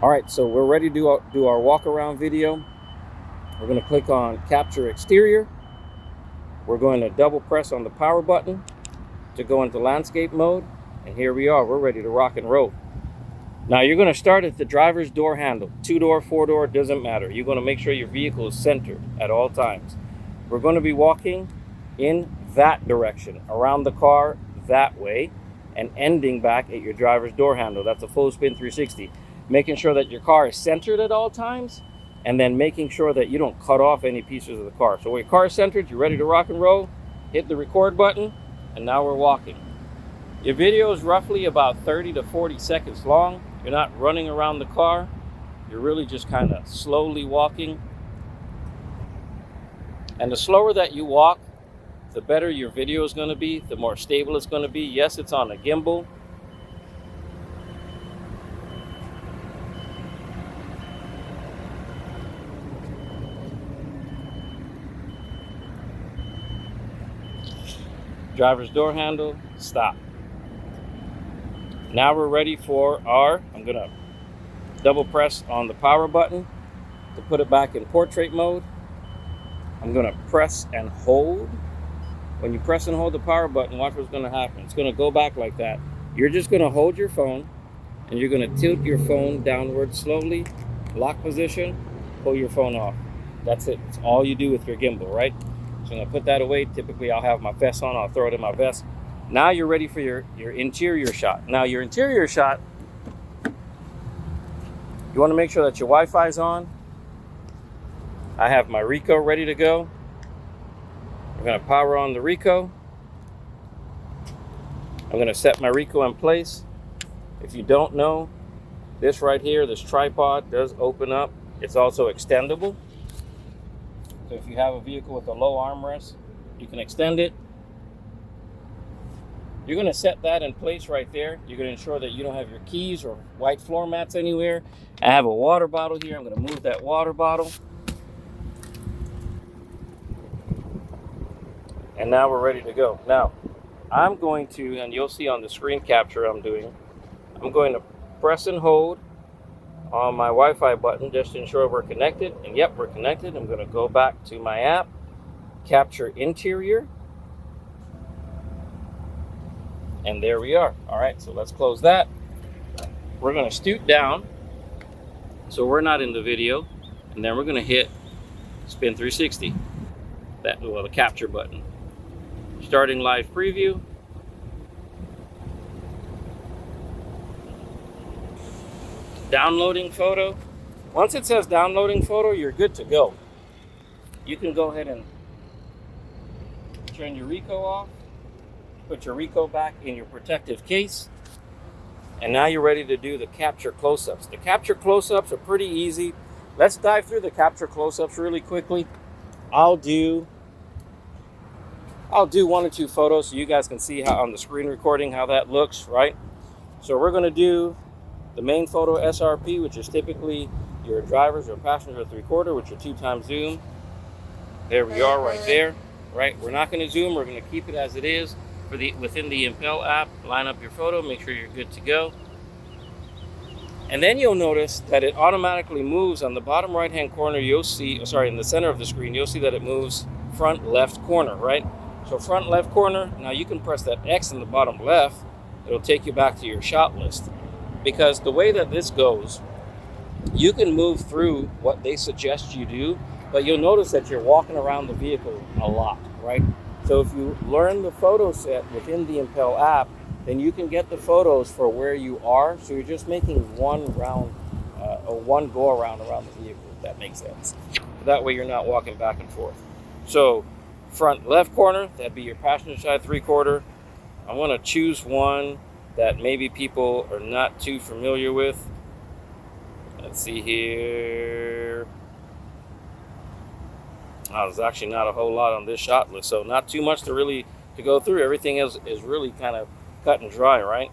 All right, so we're ready to do our walk around video. We're going to click on Capture Exterior. We're going to double press on the power button to go into landscape mode. And here we are, we're ready to rock and roll. Now you're going to start at the driver's door handle. 2-door, 4-door, doesn't matter. You're going to make sure your vehicle is centered at all times. We're going to be walking in that direction, around the car that way, and ending back at your driver's door handle. That's a full spin 360. Making sure that your car is centered at all times, and then making sure that you don't cut off any pieces of the car. So when your car is centered, you're ready to rock and roll, hit the record button, and now we're walking. Your video is roughly about 30 to 40 seconds long. You're not running around the car. You're really just kind of slowly walking. And the slower that you walk, the better your video is going to be, the more stable it's going to be. Yes, it's on a gimbal. Driver's door handle, stop. Now we're ready for I'm going to double press on the power button to put it back in portrait mode. I'm going to press and hold. When you press and hold the power button, watch what's going to happen. It's going to go back like that. You're just going to hold your phone and you're going to tilt your phone downward slowly, lock position, pull your phone off. That's it. It's all you do with your gimbal, right? So I'm going to put that away. Typically, I'll have my vest on. I'll throw it in my vest. Now you're ready for your interior shot. Now your interior shot, you want to make sure that your Wi-Fi is on. I have my Ricoh ready to go. I'm going to power on the Ricoh. I'm going to set my Ricoh in place. If you don't know, this right here, this tripod does open up. It's also extendable. So if you have a vehicle with a low armrest, you can extend it. You're going to set that in place right there. You're going to ensure that you don't have your keys or white floor mats anywhere. I have a water bottle here. I'm going to move that water bottle. And now we're ready to go. Now, I'm going to, and you'll see on the screen capture I'm going to press and hold on my Wi-Fi button just to ensure we're connected. And yep, we're connected. I'm going to go back to my app, Capture Interior. And there we are. All right, so let's close that. We're going to stoop down so we're not in the video. And then we're going to hit Spin 360, the capture button. Starting live preview. Downloading photo. Once it says downloading photo, you're good to go. You can go ahead and turn your Ricoh off. Put your Ricoh back in your protective case. And now you're ready to do the capture close-ups. The capture close-ups are pretty easy. Let's dive through the capture close-ups really quickly. I'll do 1 or 2 photos so you guys can see how on the screen recording how that looks, right? So we're going to do the main photo SRP, which is typically your driver's or passenger 3/4 with your 2x zoom. There we are right there, right? We're not going to zoom. We're going to keep it as it is. Within the Impel app, line up your photo, make sure you're good to go. And then you'll notice that it automatically moves on the bottom right-hand corner. You'll see, in the center of the screen, you'll see that it moves front left corner, right? So front left corner, now you can press that X in the bottom left. It'll take you back to your shot list. Because the way that this goes, you can move through what they suggest you do, but you'll notice that you're walking around the vehicle a lot, right? So if you learn the photo set within the Impel app, then you can get the photos for where you are. So you're just making one round, or one go around the vehicle, if that makes sense. That way you're not walking back and forth. So front left corner, that'd be your passenger side 3/4. I want to choose one that maybe people are not too familiar with. Let's see here. There's actually not a whole lot on this shot list, so not too much to go through. Everything is really kind of cut and dry, right?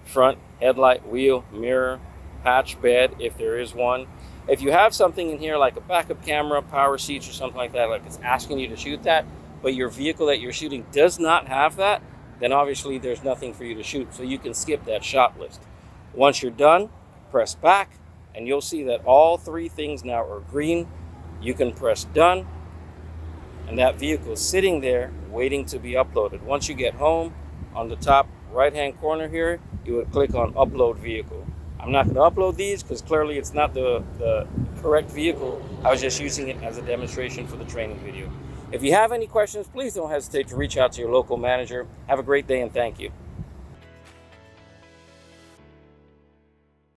Front, headlight, wheel, mirror, hatch, bed, if there is one. If you have something in here like a backup camera, power seats or something like that, like it's asking you to shoot that, but your vehicle that you're shooting does not have that, then obviously there's nothing for you to shoot, so you can skip that shot list. Once you're done, press back, and you'll see that all three things now are green. You can press done, and that vehicle is sitting there waiting to be uploaded. Once you get home, on the top right hand corner here, you would click on upload vehicle. I'm not going to upload these because clearly it's not the correct vehicle. I was just using it as a demonstration for the training video. If you have any questions, please don't hesitate to reach out to your local manager. Have a great day and thank you.